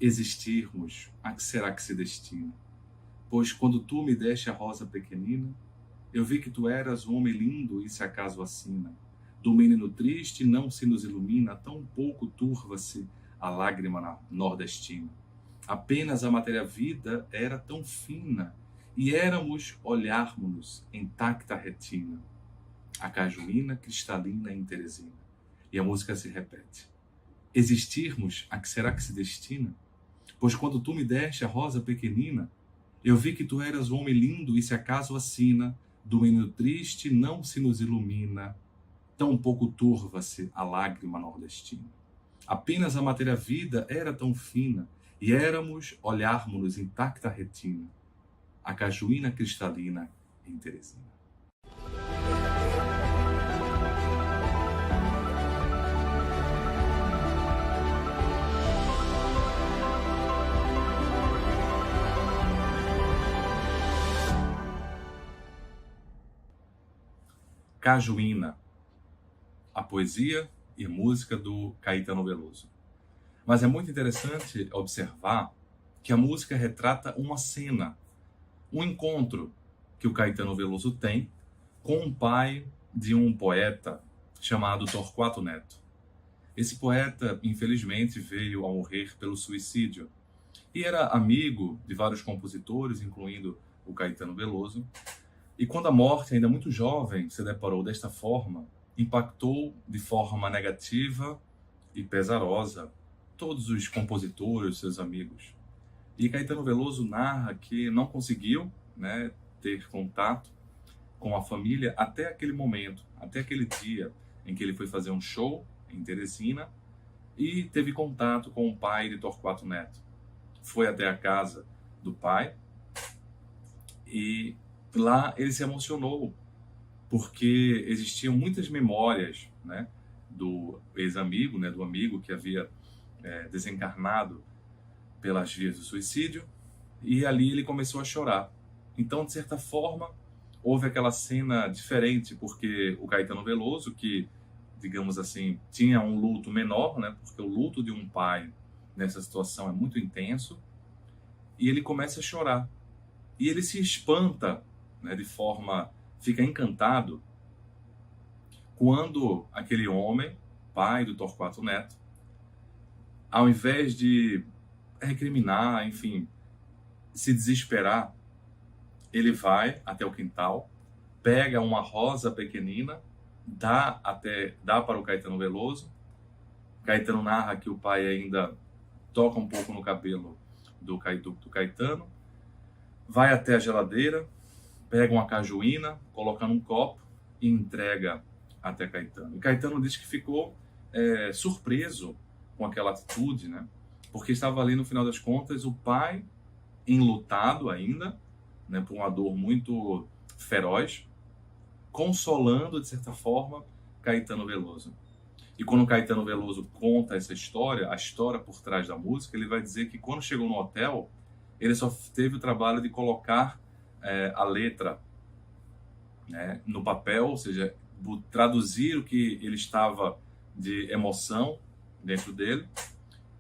Existirmos, a que será que se destina? Pois quando tu me deste a rosa pequenina, eu vi que tu eras um homem lindo e se acaso assina. Do menino triste não se nos ilumina, tão pouco turva-se a lágrima nordestina. Apenas a matéria-vida era tão fina, e éramos olharmos-nos intacta retina. A cajuína cristalina em Teresina. E a música se repete. Existirmos, a que será que se destina? Pois quando tu me deste a rosa pequenina, eu vi que tu eras um homem lindo e se acaso assina, do menino triste não se nos ilumina, tão pouco turva-se a lágrima nordestina. Apenas a matéria-vida era tão fina, e éramos olharmos-nos intacta retina. A cajuína cristalina em Teresina. Cajuína, a poesia e música do Caetano Veloso. Mas é muito interessante observar que a música retrata uma cena, um encontro que o Caetano Veloso tem com um pai de um poeta chamado Torquato Neto. Esse poeta, infelizmente, veio a morrer pelo suicídio e era amigo de vários compositores, incluindo o Caetano Veloso. E quando a morte, ainda muito jovem, se deparou desta forma, impactou de forma negativa e pesarosa todos os compositores, seus amigos. E Caetano Veloso narra que não conseguiu, ter contato com a família até aquele momento, até aquele dia em que ele foi fazer um show em Teresina e teve contato com o pai de Torquato Neto. Foi até a casa do pai e lá ele se emocionou, porque existiam muitas memórias, do ex-amigo, do amigo que havia desencarnado pelas vias do suicídio, e ali ele começou a chorar. Então, de certa forma, houve aquela cena diferente, porque o Caetano Veloso, que, digamos assim, tinha um luto menor, porque o luto de um pai nessa situação é muito intenso, e ele começa a chorar. E ele se espanta, fica encantado quando aquele homem, pai do Torquato Neto, ao invés de recriminar, se desesperar, ele vai até o quintal, pega uma rosa pequenina, dá para o Caetano Veloso. Caetano narra que o pai ainda toca um pouco no cabelo do Caetano, vai até a geladeira, pega uma cajuína, coloca num copo e entrega até Caetano. E Caetano diz que ficou surpreso com aquela atitude, porque estava ali, no final das contas, o pai enlutado ainda, por uma dor muito feroz, consolando, de certa forma, Caetano Veloso. E quando Caetano Veloso conta essa história, a história por trás da música, ele vai dizer que quando chegou no hotel, ele só teve o trabalho de colocar a letra no papel, ou seja, traduzir o que ele estava de emoção dentro dele,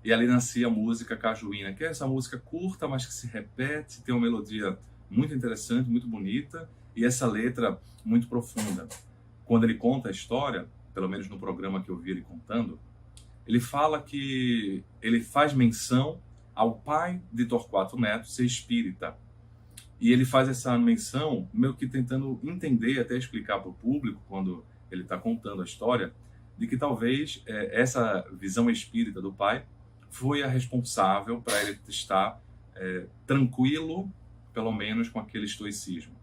e ali nascia a música Cajuína, que é essa música curta, mas que se repete, tem uma melodia muito interessante, muito bonita, e essa letra muito profunda. Quando ele conta a história, pelo menos no programa que eu vi ele contando, ele fala que ele faz menção ao pai de Torquato Neto ser espírita. E ele faz essa menção meio que tentando entender, até explicar para o público, quando ele está contando a história, de que talvez essa visão espírita do pai foi a responsável para ele estar tranquilo, pelo menos com aquele estoicismo.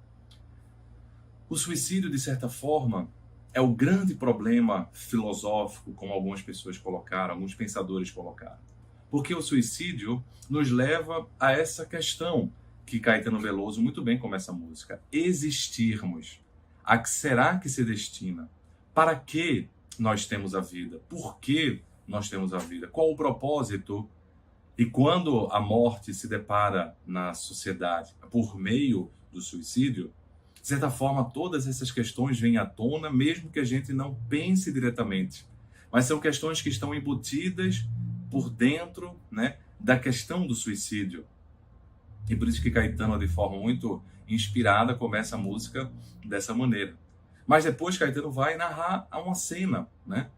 O suicídio, de certa forma, é o grande problema filosófico, como algumas pessoas colocaram, alguns pensadores colocaram. Porque o suicídio nos leva a essa questão que Caetano Veloso muito bem começa a música. Existirmos. A que será que se destina? Para que nós temos a vida? Por que nós temos a vida? Qual o propósito? E quando a morte se depara na sociedade por meio do suicídio, de certa forma, todas essas questões vêm à tona, mesmo que a gente não pense diretamente. Mas são questões que estão embutidas por dentro, da questão do suicídio. E por isso que Caetano, de forma muito inspirada, começa a música dessa maneira. Mas depois Caetano vai narrar uma cena, né?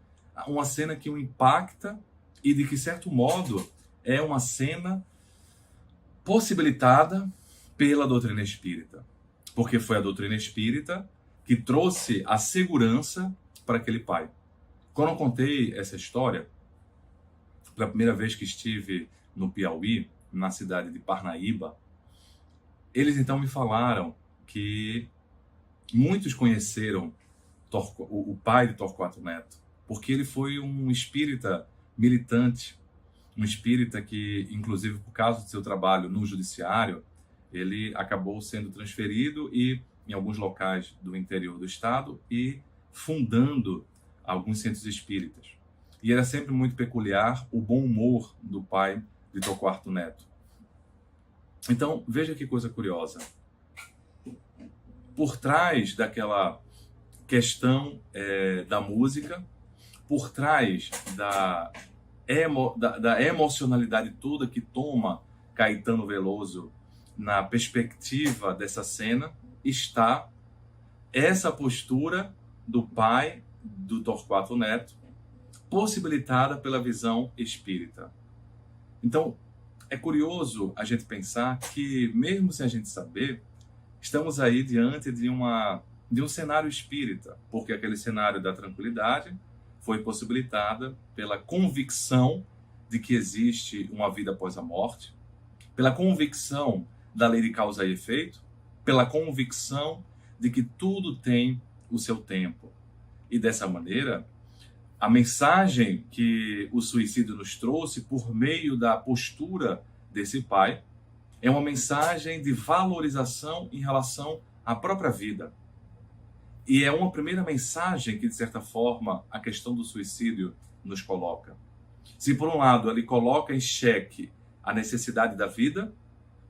Uma cena que o impacta e de que certo modo é uma cena possibilitada pela doutrina espírita. Porque foi a doutrina espírita que trouxe a segurança para aquele pai. Quando eu contei essa história, pela primeira vez que estive no Piauí, na cidade de Parnaíba, eles então me falaram que muitos conheceram o pai de Torquato Neto, porque ele foi um espírita militante, um espírita que, inclusive por causa do seu trabalho no judiciário, ele acabou sendo transferido e em alguns locais do interior do estado e fundando alguns centros espíritas. E era sempre muito peculiar o bom humor do pai de Torquato Neto. Então, veja que coisa curiosa. Por trás daquela questão da música, por trás da emocionalidade toda que toma Caetano Veloso na perspectiva dessa cena, está essa postura do pai do Torquato Neto, possibilitada pela visão espírita. Então, é curioso a gente pensar que, mesmo sem a gente saber, estamos aí diante de um cenário espírita, porque aquele cenário da tranquilidade foi possibilitada pela convicção de que existe uma vida após a morte, pela convicção da lei de causa e efeito, pela convicção de que tudo tem o seu tempo. E dessa maneira, a mensagem que o suicídio nos trouxe por meio da postura desse pai é uma mensagem de valorização em relação à própria vida. E é uma primeira mensagem que, de certa forma, a questão do suicídio nos coloca. Se, por um lado, ele coloca em xeque a necessidade da vida,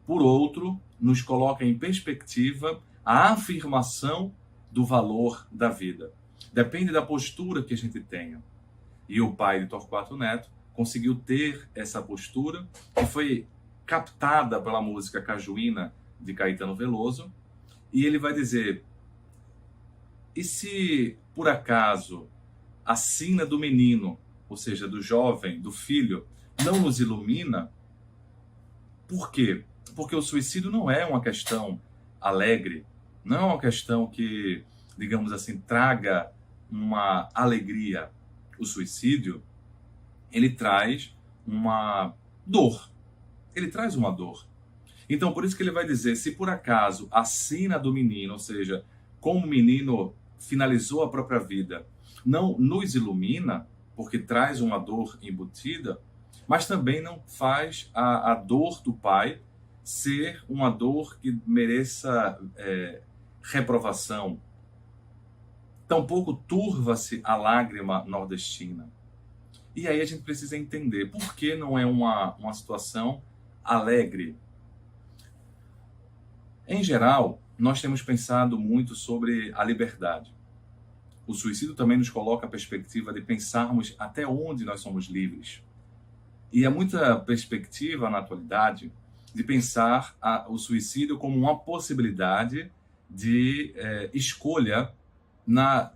por outro, nos coloca em perspectiva a afirmação do valor da vida. Depende da postura que a gente tenha. E o pai de Torquato Neto conseguiu ter essa postura, que foi captada pela música Cajuína de Caetano Veloso, e ele vai dizer: e se, por acaso, a sina do menino, ou seja, do jovem, do filho, não nos ilumina? Por quê? Porque o suicídio não é uma questão alegre, não é uma questão que, digamos assim, traga uma alegria. O suicídio, ele traz uma dor. Ele traz uma dor. Então, por isso que ele vai dizer, se por acaso a sina do menino, ou seja, como o menino finalizou a própria vida, não nos ilumina, porque traz uma dor embutida, mas também não faz a dor do pai ser uma dor que mereça reprovação. Tampouco turva-se a lágrima nordestina. E aí a gente precisa entender por que não é uma situação alegre. Em geral, nós temos pensado muito sobre a liberdade. O suicídio também nos coloca a perspectiva de pensarmos até onde nós somos livres. E há muita perspectiva na atualidade de pensar o suicídio como uma possibilidade de escolha na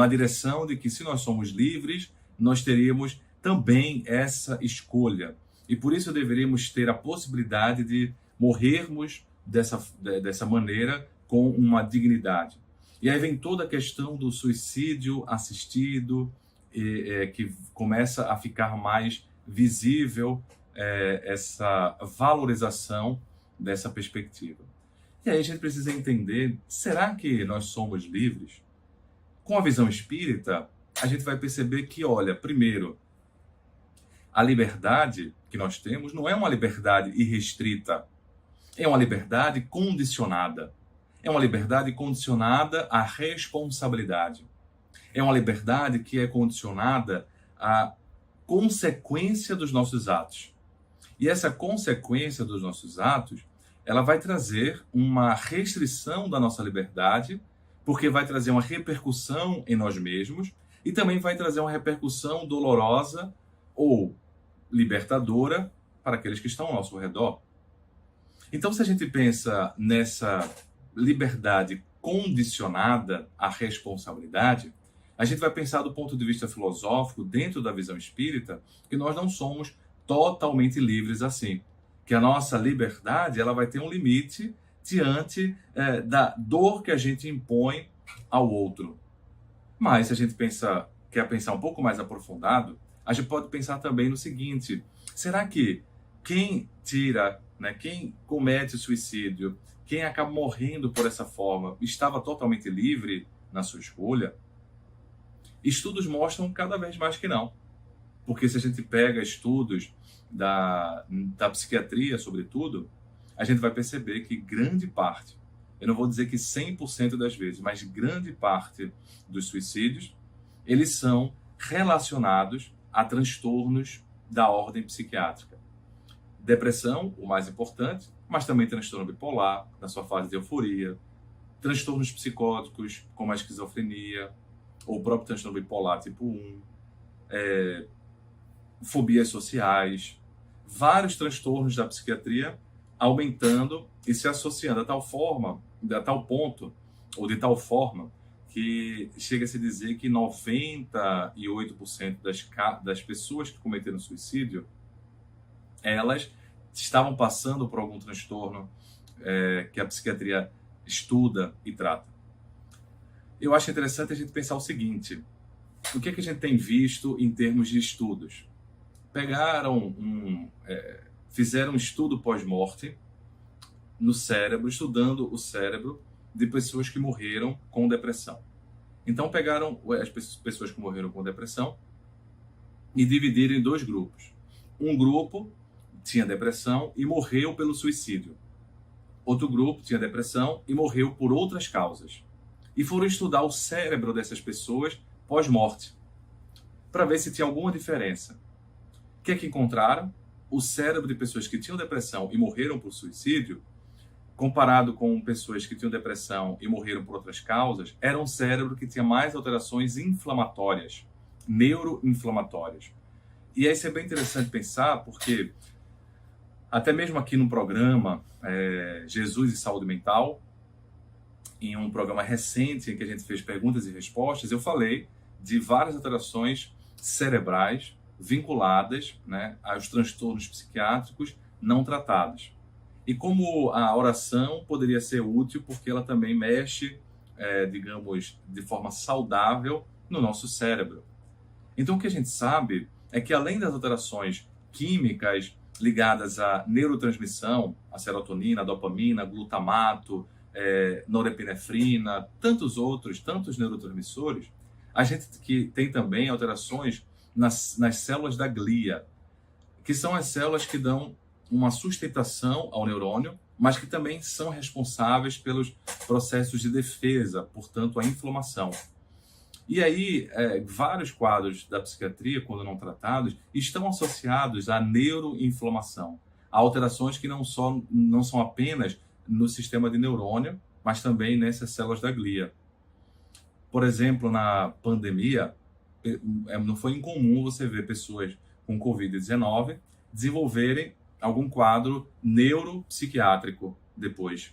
direção de que, se nós somos livres, nós teríamos também essa escolha. E por isso deveríamos ter a possibilidade de morrermos dessa maneira com uma dignidade. E aí vem toda a questão do suicídio assistido, que começa a ficar mais visível essa valorização dessa perspectiva. E aí a gente precisa entender, será que nós somos livres? Com a visão espírita, a gente vai perceber que, olha, primeiro, a liberdade que nós temos não é uma liberdade irrestrita, é uma liberdade condicionada. É uma liberdade condicionada à responsabilidade. É uma liberdade que é condicionada à consequência dos nossos atos. E essa consequência dos nossos atos, ela vai trazer uma restrição da nossa liberdade, porque vai trazer uma repercussão em nós mesmos e também vai trazer uma repercussão dolorosa ou libertadora para aqueles que estão ao nosso redor. Então, se a gente pensa nessa liberdade condicionada à responsabilidade, a gente vai pensar do ponto de vista filosófico, dentro da visão espírita, que nós não somos totalmente livres assim. Que a nossa liberdade ela vai ter um limite diante da dor que a gente impõe ao outro. Mas se a gente quer pensar um pouco mais aprofundado, a gente pode pensar também no seguinte: será que quem quem comete suicídio, quem acaba morrendo por essa forma, estava totalmente livre na sua escolha? Estudos mostram cada vez mais que não. Porque se a gente pega estudos da psiquiatria, sobretudo, a gente vai perceber que grande parte, eu não vou dizer que 100% das vezes, mas grande parte dos suicídios, eles são relacionados a transtornos da ordem psiquiátrica. Depressão, o mais importante, mas também transtorno bipolar, na sua fase de euforia, transtornos psicóticos, como a esquizofrenia, ou o próprio transtorno bipolar tipo 1, fobias sociais, vários transtornos da psiquiatria aumentando e se associando a tal ponto, ou de tal forma, que chega a se dizer que 98% das pessoas que cometeram suicídio, elas estavam passando por algum transtorno que a psiquiatria estuda e trata. Eu acho interessante a gente pensar o seguinte: o que é que a gente tem visto em termos de estudos? Fizeram um estudo pós-morte no cérebro, estudando o cérebro de pessoas que morreram com depressão. Então pegaram as pessoas que morreram com depressão e dividiram em dois grupos. Um grupo tinha depressão e morreu pelo suicídio. Outro grupo tinha depressão e morreu por outras causas. E foram estudar o cérebro dessas pessoas pós-morte, para ver se tinha alguma diferença. O que é que encontraram? O cérebro de pessoas que tinham depressão e morreram por suicídio, comparado com pessoas que tinham depressão e morreram por outras causas, era um cérebro que tinha mais alterações inflamatórias, neuroinflamatórias. E aí isso é bem interessante pensar, porque até mesmo aqui no programa Jesus e Saúde Mental, em um programa recente em que a gente fez perguntas e respostas, eu falei de várias alterações cerebrais vinculadas, aos transtornos psiquiátricos não tratados. E como a oração poderia ser útil, porque ela também mexe, digamos, de forma saudável no nosso cérebro. Então o que a gente sabe é que além das alterações químicas ligadas à neurotransmissão, a serotonina, a dopamina, glutamato, norepinefrina, tantos neurotransmissores, a gente que tem também alterações nas células da glia, que são as células que dão uma sustentação ao neurônio, mas que também são responsáveis pelos processos de defesa, portanto, a inflamação. E aí, vários quadros da psiquiatria, quando não tratados, estão associados à neuroinflamação, a alterações que não são apenas no sistema de neurônio, mas também nessas células da glia. Por exemplo, na pandemia, não foi incomum você ver pessoas com Covid-19 desenvolverem algum quadro neuropsiquiátrico depois.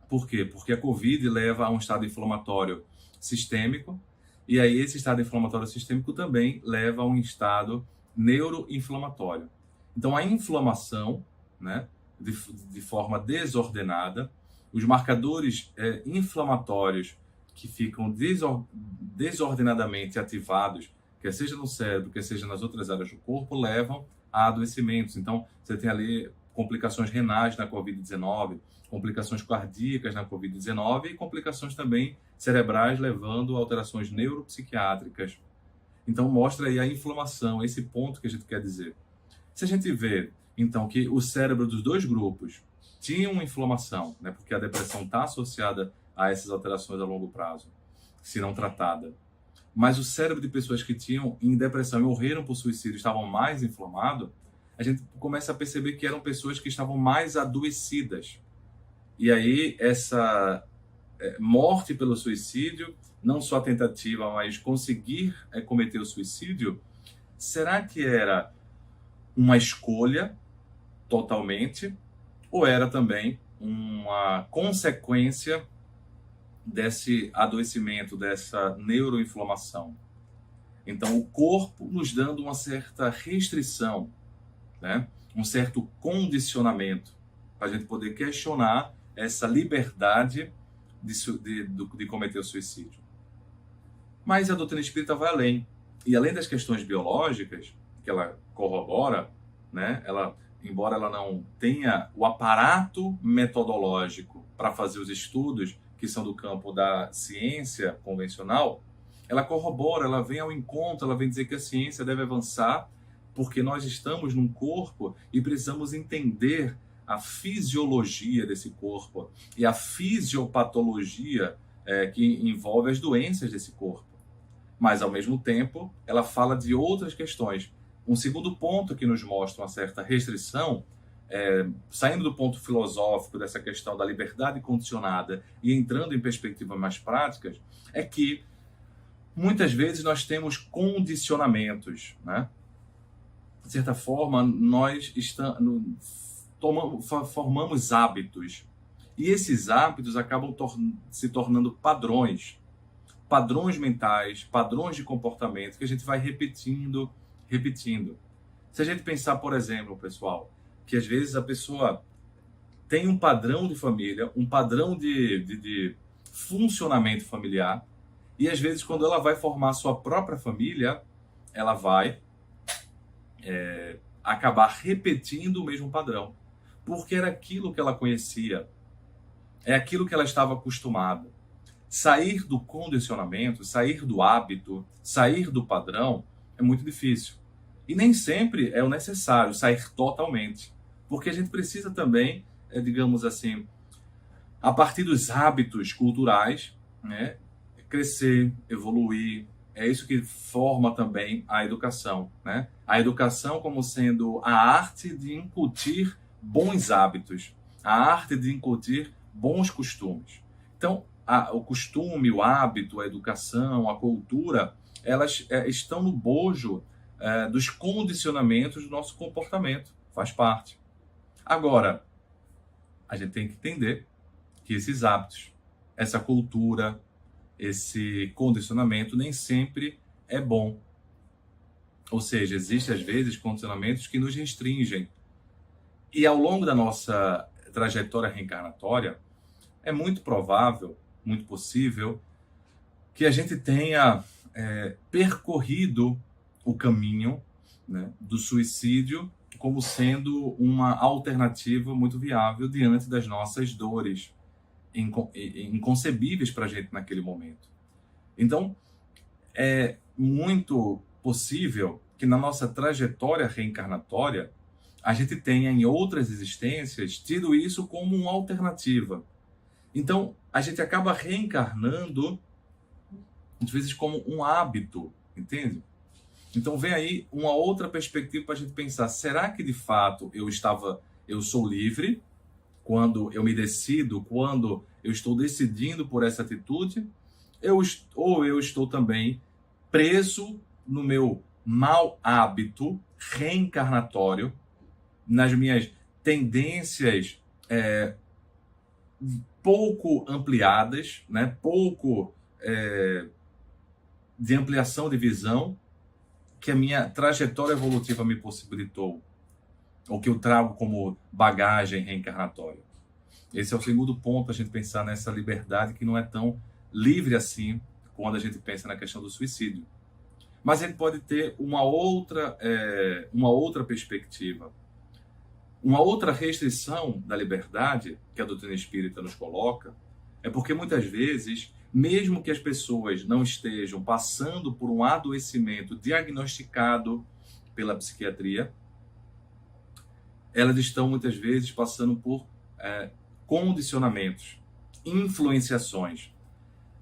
Por quê? Porque a Covid leva a um estado inflamatório sistêmico, e aí esse estado inflamatório sistêmico também leva a um estado neuroinflamatório. Então a inflamação, de forma desordenada, os marcadores inflamatórios que ficam desordenadamente ativados, quer seja no cérebro, quer seja nas outras áreas do corpo, levam a adoecimentos. Então, você tem ali complicações renais na Covid-19, complicações cardíacas na Covid-19 e complicações também cerebrais, levando a alterações neuropsiquiátricas. Então, mostra aí a inflamação, esse ponto que a gente quer dizer. Se a gente vê, então, que o cérebro dos dois grupos tinha uma inflamação, porque a depressão está associada a essas alterações a longo prazo, se não tratada. Mas o cérebro de pessoas que tinham em depressão e morreram por suicídio estavam mais inflamados, a gente começa a perceber que eram pessoas que estavam mais adoecidas. E aí essa morte pelo suicídio, não só a tentativa, mas conseguir cometer o suicídio, será que era uma escolha totalmente, ou era também uma consequência desse adoecimento, dessa neuroinflamação. Então, o corpo nos dando uma certa restrição, né? Um certo condicionamento, para a gente poder questionar essa liberdade de cometer o suicídio. Mas a doutrina espírita vai além. E além das questões biológicas, que ela corrobora, né? Embora ela não tenha o aparato metodológico para fazer os estudos que são do campo da ciência convencional, ela corrobora, ela vem ao encontro, ela vem dizer que a ciência deve avançar porque nós estamos num corpo e precisamos entender a fisiologia desse corpo e a fisiopatologia que envolve as doenças desse corpo. Mas, ao mesmo tempo, ela fala de outras questões. Um segundo ponto que nos mostra uma certa restrição, saindo do ponto filosófico dessa questão da liberdade condicionada e entrando em perspectivas mais práticas, é que muitas vezes nós temos condicionamentos, né? De certa forma, nós formamos hábitos. E esses hábitos acabam se tornando padrões mentais, padrões de comportamento que a gente vai repetindo. Se a gente pensar, por exemplo, pessoal, que às vezes a pessoa tem um padrão de família, um padrão de funcionamento familiar, e às vezes quando ela vai formar a sua própria família, ela vai acabar repetindo o mesmo padrão, porque era aquilo que ela conhecia, é aquilo que ela estava acostumada. Sair do condicionamento, sair do hábito, sair do padrão é muito difícil. E nem sempre é o necessário sair totalmente, porque a gente precisa também, digamos assim, a partir dos hábitos culturais, né, crescer, evoluir. É isso que forma também a educação, né? A educação como sendo a arte de incutir bons hábitos, a arte de incutir bons costumes. Então, o costume, o hábito, a educação, a cultura, elas estão no bojo dos condicionamentos do nosso comportamento, faz parte. Agora, a gente tem que entender que esses hábitos, essa cultura, esse condicionamento nem sempre é bom. Ou seja, existem às vezes condicionamentos que nos restringem. E ao longo da nossa trajetória reencarnatória, é muito provável, muito possível, que a gente tenha percorrido o caminho, né, do suicídio como sendo uma alternativa muito viável diante das nossas dores inconcebíveis para a gente naquele momento. Então, é muito possível que na nossa trajetória reencarnatória a gente tenha em outras existências tido isso como uma alternativa. Então, a gente acaba reencarnando às vezes como um hábito, entende? Então vem aí uma outra perspectiva para a gente pensar, será que de fato eu sou livre quando eu me decido, quando eu estou decidindo por essa atitude, ou eu estou também preso no meu mau hábito reencarnatório, nas minhas tendências pouco ampliadas, né? Pouco de ampliação de visão que a minha trajetória evolutiva me possibilitou, ou que eu trago como bagagem reencarnatória. Esse é o segundo ponto, a gente pensar nessa liberdade que não é tão livre assim quando a gente pensa na questão do suicídio. Mas a gente pode ter uma outra perspectiva. Uma outra restrição da liberdade que a doutrina espírita nos coloca é porque muitas vezes, mesmo que as pessoas não estejam passando por um adoecimento diagnosticado pela psiquiatria, elas estão muitas vezes passando por condicionamentos, influenciações.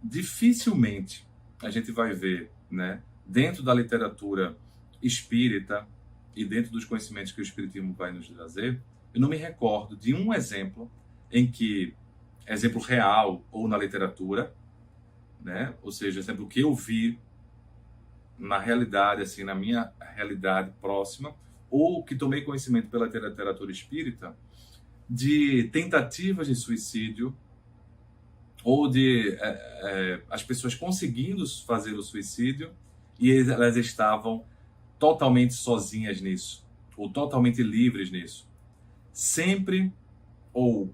Dificilmente a gente vai ver, né, dentro da literatura espírita e dentro dos conhecimentos que o espiritismo vai nos trazer, eu não me recordo de um exemplo em que, exemplo real ou na literatura, né, ou seja, exemplo que eu vi na realidade, assim, na minha realidade próxima, ou que tomei conhecimento pela literatura espírita, de tentativas de suicídio, ou de as pessoas conseguindo fazer o suicídio e elas estavam totalmente sozinhas nisso, ou totalmente livres nisso. Sempre, ou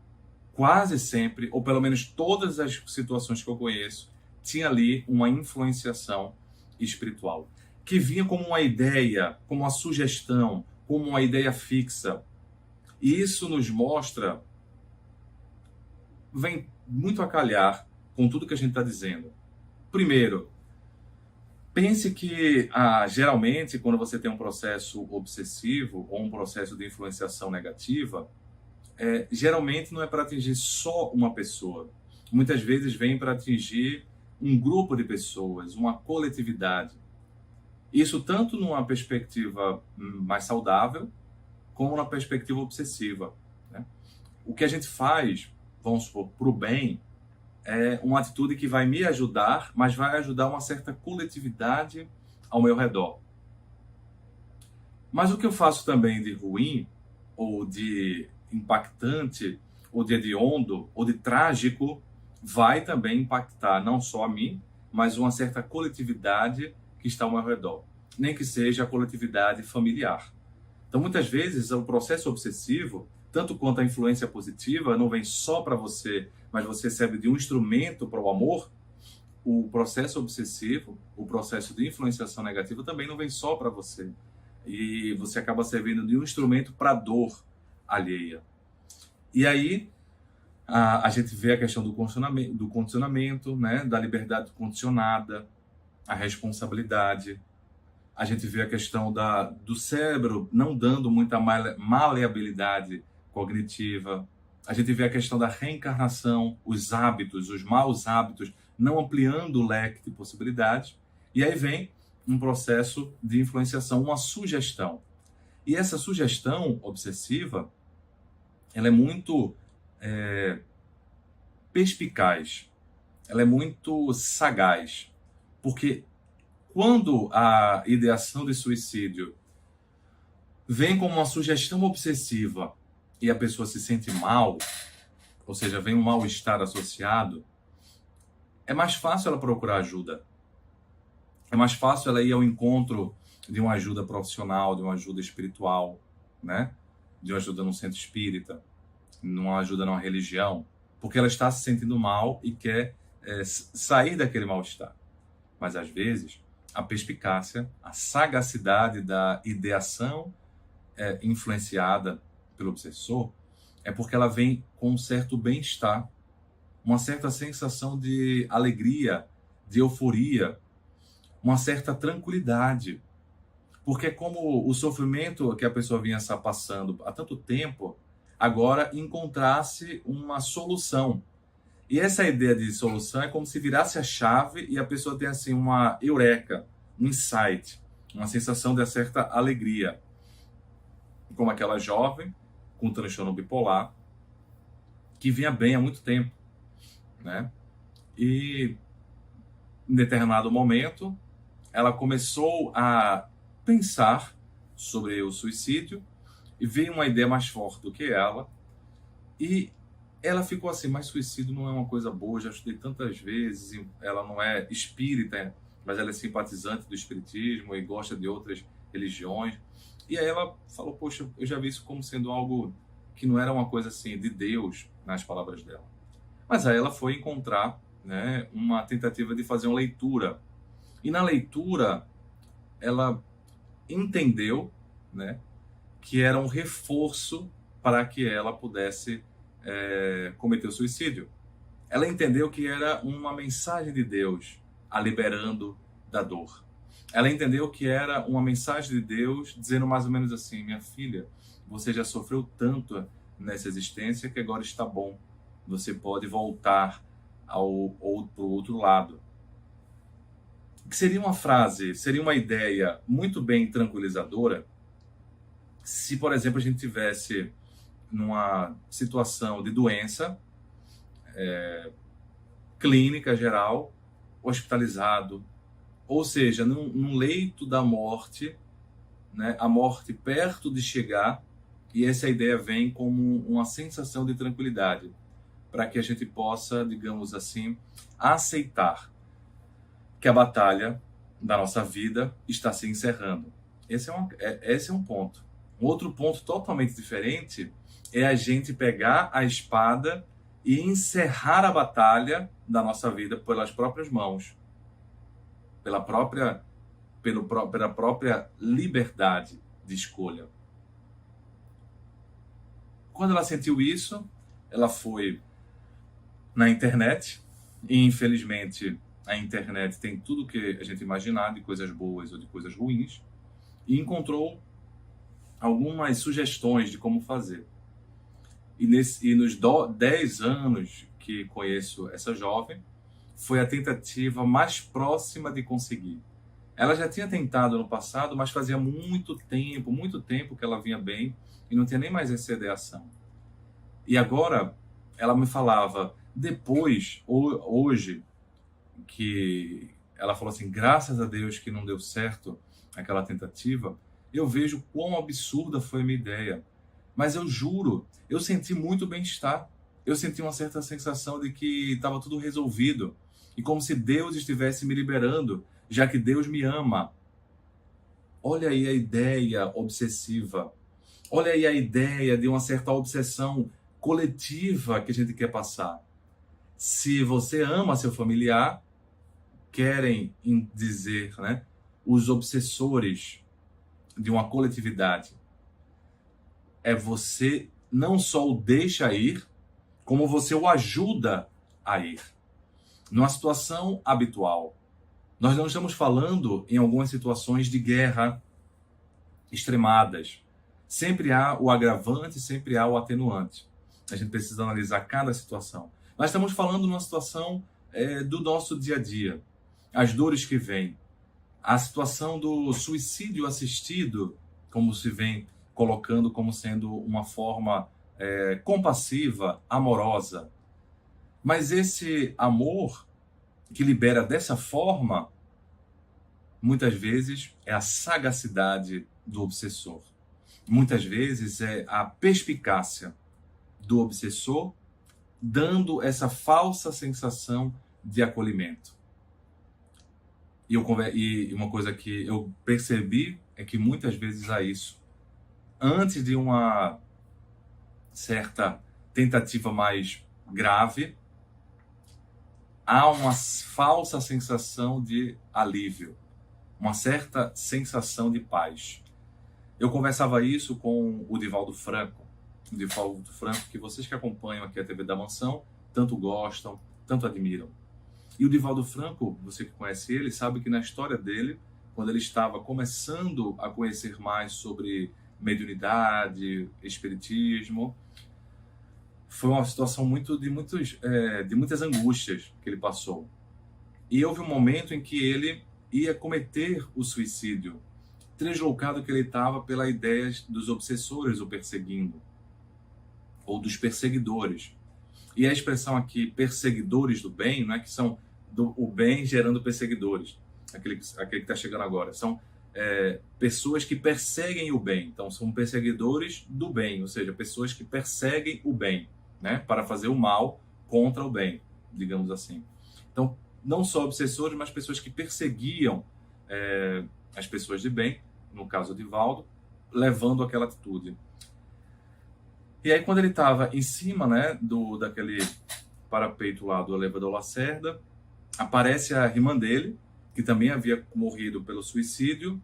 quase sempre, ou pelo menos todas as situações que eu conheço, tinha ali uma influenciação espiritual, que vinha como uma ideia, como uma sugestão, como uma ideia fixa. E isso nos mostra, vem muito a calhar com tudo que a gente está dizendo. Primeiro, pense que geralmente quando você tem um processo obsessivo ou um processo de influenciação negativa, geralmente não é para atingir só uma pessoa. Muitas vezes vem para atingir um grupo de pessoas, uma coletividade. Isso tanto numa perspectiva mais saudável, como na perspectiva obsessiva, né? O que a gente faz, vamos supor, para o bem, é uma atitude que vai me ajudar, mas vai ajudar uma certa coletividade ao meu redor. Mas o que eu faço também de ruim, ou de impactante, ou de hediondo, ou de trágico, vai também impactar não só a mim, mas uma certa coletividade que está ao meu redor. Nem que seja a coletividade familiar. Então, muitas vezes, o processo obsessivo, tanto quanto a influência positiva, não vem só para você, mas você serve de um instrumento para o amor. O processo obsessivo, o processo de influenciação negativa também não vem só para você. E você acaba servindo de um instrumento para a dor alheia. E aí, a gente vê a questão do condicionamento, né? Da liberdade condicionada, a responsabilidade. A gente vê a questão do cérebro não dando muita maleabilidade cognitiva. A gente vê a questão da reencarnação, os hábitos, os maus hábitos, não ampliando o leque de possibilidades. E aí vem um processo de influenciação, uma sugestão. E essa sugestão obsessiva, ela é muito perspicaz, ela é muito sagaz, porque quando a ideação de suicídio vem como uma sugestão obsessiva e a pessoa se sente mal, ou seja, vem um mal-estar associado, é mais fácil ela procurar ajuda. É mais fácil ela ir ao encontro de uma ajuda profissional, de uma ajuda espiritual, né? De uma ajuda num centro espírita, numa ajuda numa religião, porque ela está se sentindo mal e quer sair daquele mal-estar. Mas às vezes a perspicácia, a sagacidade da ideação influenciada pelo obsessor é porque ela vem com um certo bem-estar, uma certa sensação de alegria, de euforia, uma certa tranquilidade. Porque é como o sofrimento que a pessoa vinha passando há tanto tempo, agora encontrasse uma solução. E essa ideia de solução é como se virasse a chave e a pessoa tem assim uma eureka, um insight, uma sensação de certa alegria. Como aquela jovem com transtorno bipolar que vinha bem há muito tempo, né? E em determinado momento ela começou a pensar sobre o suicídio e veio uma ideia mais forte do que ela e ela ficou assim, mas suicídio não é uma coisa boa, já estudei tantas vezes, ela não é espírita, mas ela é simpatizante do espiritismo e gosta de outras religiões. E aí ela falou, poxa, eu já vi isso como sendo algo que não era uma coisa assim de Deus, nas palavras dela. Mas aí ela foi encontrar, né, uma tentativa de fazer uma leitura. E na leitura, ela entendeu, né, que era um reforço para que ela pudesse cometer o suicídio. Ela entendeu que era uma mensagem de Deus a liberando da dor. Ela entendeu que era uma mensagem de Deus dizendo mais ou menos assim, minha filha, você já sofreu tanto nessa existência que agora está bom. Você pode voltar ao outro lado. Que seria uma frase, seria uma ideia muito bem tranquilizadora se, por exemplo, a gente tivesse numa situação de doença clínica geral, hospitalizado, ou seja, num leito da morte, né, a morte perto de chegar, e essa ideia vem como uma sensação de tranquilidade, para que a gente possa, digamos assim, aceitar que a batalha da nossa vida está se encerrando. Esse é um ponto. Um outro ponto totalmente diferente é a gente pegar a espada e encerrar a batalha da nossa vida pelas próprias mãos, pela própria liberdade de escolha. Quando ela sentiu isso, ela foi na internet, e infelizmente a internet tem tudo que a gente imaginar de coisas boas ou de coisas ruins, e encontrou algumas sugestões de como fazer. E nos 10 anos que conheço essa jovem, foi a tentativa mais próxima de conseguir. Ela já tinha tentado no passado, mas fazia muito tempo que ela vinha bem e não tinha nem mais essa ideação. E agora ela me falava, depois, hoje, que ela falou assim, graças a Deus que não deu certo aquela tentativa, eu vejo quão absurda foi a minha ideia. Mas eu juro, eu senti muito bem-estar. Eu senti uma certa sensação de que estava tudo resolvido. E como se Deus estivesse me liberando, já que Deus me ama. Olha aí a ideia obsessiva. Olha aí a ideia de uma certa obsessão coletiva que a gente quer passar. Se você ama seu familiar, querem dizer, né, os obsessores de uma coletividade, é você não só o deixa ir, como você o ajuda a ir. Numa situação habitual. Nós não estamos falando em algumas situações de guerra extremadas. Sempre há o agravante, sempre há o atenuante. A gente precisa analisar cada situação. Nós estamos falando numa situação do nosso dia a dia. As dores que vêm. A situação do suicídio assistido, como se vem colocando como sendo uma forma compassiva, amorosa. Mas esse amor que libera dessa forma, muitas vezes é a sagacidade do obsessor. Muitas vezes é a perspicácia do obsessor, dando essa falsa sensação de acolhimento. E uma coisa que eu percebi é que muitas vezes há isso. Antes de uma certa tentativa mais grave, há uma falsa sensação de alívio, uma certa sensação de paz. Eu conversava isso com o Divaldo Franco, que vocês que acompanham aqui a TV da Mansão, tanto gostam, tanto admiram. E o Divaldo Franco, você que conhece ele, sabe que na história dele, quando ele estava começando a conhecer mais sobre mediunidade, espiritismo, foi uma situação de muitas angústias que ele passou. E houve um momento em que ele ia cometer o suicídio, deslocado que ele estava pela ideia dos obsessores o perseguindo, ou dos perseguidores. E a expressão aqui, perseguidores do bem, não é que são o bem gerando perseguidores, aquele que está chegando agora, são pessoas que perseguem o bem, então são perseguidores do bem, ou seja, pessoas que perseguem o bem, né, para fazer o mal contra o bem, digamos assim. Então, não só obsessores, mas pessoas que perseguiam as pessoas de bem, no caso de Divaldo, levando aquela atitude. E aí, quando ele estava em cima, né, daquele parapeito lá do elevador Lacerda, aparece a irmã dele, que também havia morrido pelo suicídio,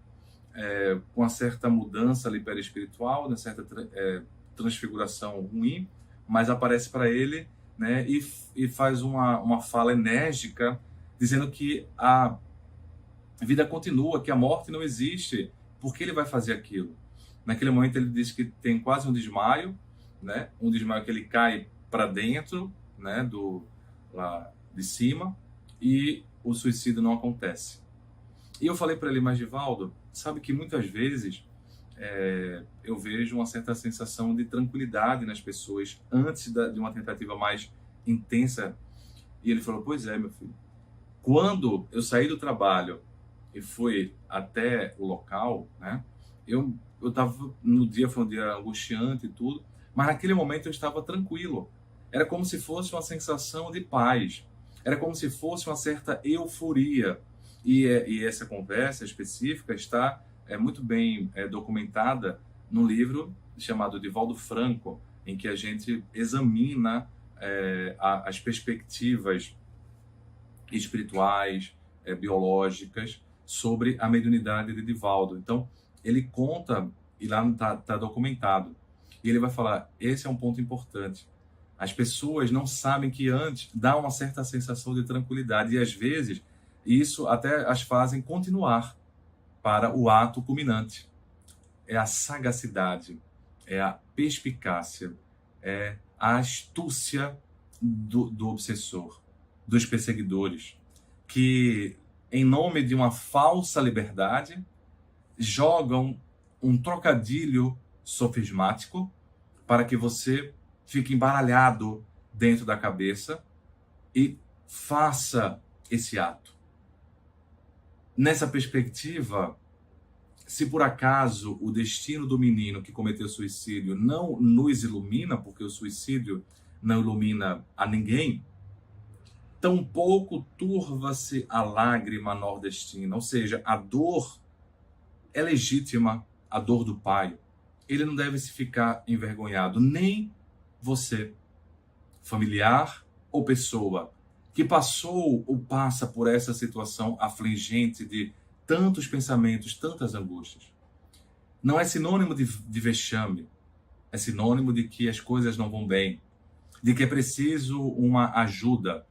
com uma certa mudança ali perispiritual, uma certa transfiguração ruim, mas aparece para ele, né, e faz uma fala enérgica, dizendo que a vida continua, que a morte não existe, por que ele vai fazer aquilo? Naquele momento ele diz que tem quase um desmaio, né, um desmaio que ele cai para dentro, né, lá de cima, e o suicídio não acontece. E eu falei para ele, mas Divaldo, sabe que muitas vezes eu vejo uma certa sensação de tranquilidade nas pessoas antes de uma tentativa mais intensa. E ele falou, pois é, meu filho. Quando eu saí do trabalho e fui até o local, né, Eu estava no dia, foi um dia angustiante e tudo, mas naquele momento eu estava tranquilo. Era como se fosse uma sensação de paz. Era como se fosse uma certa euforia. E essa conversa específica está muito bem documentada num livro chamado Divaldo Franco, em que a gente examina as perspectivas espirituais, biológicas, sobre a mediunidade de Divaldo. Então, ele conta, e lá está documentado, e ele vai falar, esse é um ponto importante. As pessoas não sabem que antes dá uma certa sensação de tranquilidade, e às vezes isso até as fazem continuar para o ato culminante. É a sagacidade, é a perspicácia, é a astúcia do obsessor, dos perseguidores, que, em nome de uma falsa liberdade, jogam um trocadilho sofismático para que você fique embaralhado dentro da cabeça e faça esse ato. Nessa perspectiva, se por acaso o destino do menino que cometeu suicídio não nos ilumina, porque o suicídio não ilumina a ninguém, tampouco turva-se a lágrima nordestina, ou seja, a dor é legítima, a dor do pai. Ele não deve se ficar envergonhado, nem você, familiar ou pessoa, que passou ou passa por essa situação afligente de tantos pensamentos, tantas angústias. Não é sinônimo de vexame, é sinônimo de que as coisas não vão bem, de que é preciso uma ajuda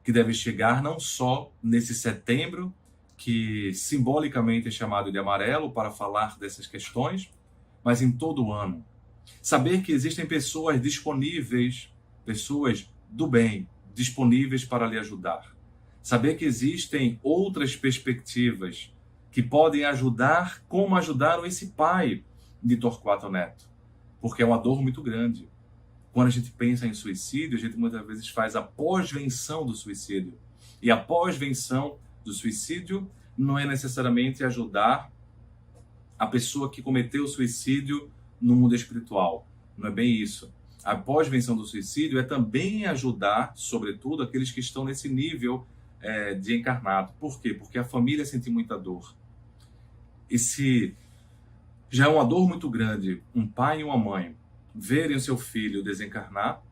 que deve chegar não só nesse setembro, que simbolicamente é chamado de amarelo para falar dessas questões, mas em todo o ano. Saber que existem pessoas disponíveis, pessoas do bem, disponíveis para lhe ajudar. Saber que existem outras perspectivas que podem ajudar, como ajudaram esse pai de Torquato Neto. Porque é uma dor muito grande. Quando a gente pensa em suicídio, a gente muitas vezes faz a pós-venção do suicídio. E a pós-venção do suicídio não é necessariamente ajudar a pessoa que cometeu o suicídio no mundo espiritual. Não é bem isso. A pós-venção do suicídio é também ajudar, sobretudo, aqueles que estão nesse nível de encarnado. Por quê? Porque a família sente muita dor. E se já é uma dor muito grande, um pai e uma mãe verem o seu filho desencarnar,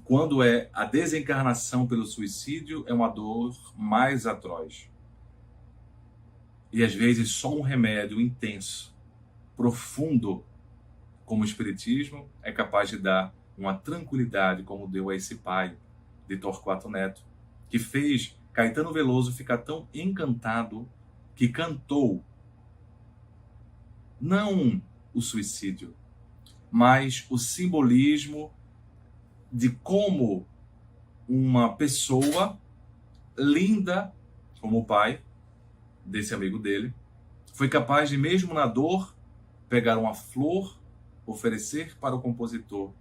quando é a desencarnação pelo suicídio, é uma dor mais atroz. E às vezes só um remédio intenso, profundo, como o Espiritismo, é capaz de dar uma tranquilidade, como deu a esse pai de Torquato Neto, que fez Caetano Veloso ficar tão encantado que cantou não o suicídio, mas o simbolismo de como uma pessoa linda, como o pai desse amigo dele, foi capaz de, mesmo na dor, pegar uma flor, oferecer para o compositor,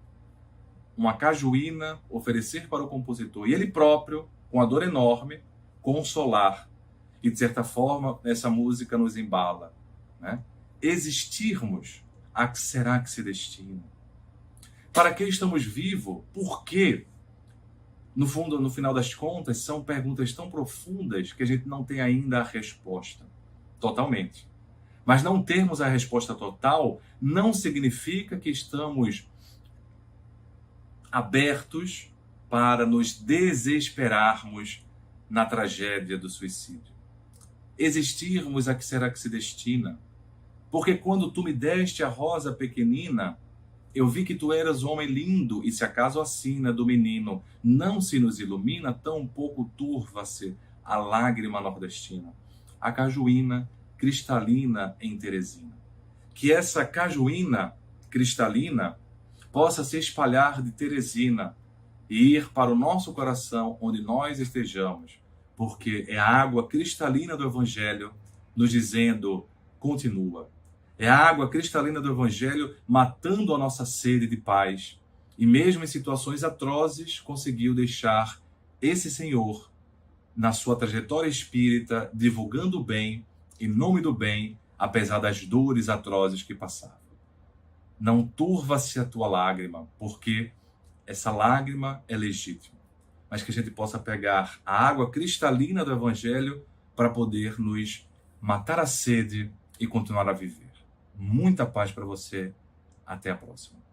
uma cajuína, oferecer para o compositor, e ele próprio, com a dor enorme, consolar. E, de certa forma, essa música nos embala, né? Existirmos, a que será que se destina? Para que estamos vivos? Por quê? No fundo, no final das contas, são perguntas tão profundas que a gente não tem ainda a resposta totalmente. Mas não termos a resposta total não significa que estamos abertos para nos desesperarmos na tragédia do suicídio. Existirmos, a que será que se destina? Porque quando tu me deste a rosa pequenina, eu vi que tu eras homem lindo, e se acaso a sina do menino não se nos ilumina, tão pouco turva-se a lágrima nordestina, a cajuína cristalina em Teresina. Que essa cajuína cristalina possa se espalhar de Teresina e ir para o nosso coração, onde nós estejamos, porque é a água cristalina do Evangelho nos dizendo, continua. É a água cristalina do Evangelho matando a nossa sede de paz. E mesmo em situações atrozes, conseguiu deixar esse Senhor, na sua trajetória espírita, divulgando o bem, em nome do bem, apesar das dores atrozes que passava. Não turva-se a tua lágrima, porque essa lágrima é legítima, mas que a gente possa pegar a água cristalina do Evangelho para poder nos matar a sede e continuar a viver. Muita paz para você. Até a próxima.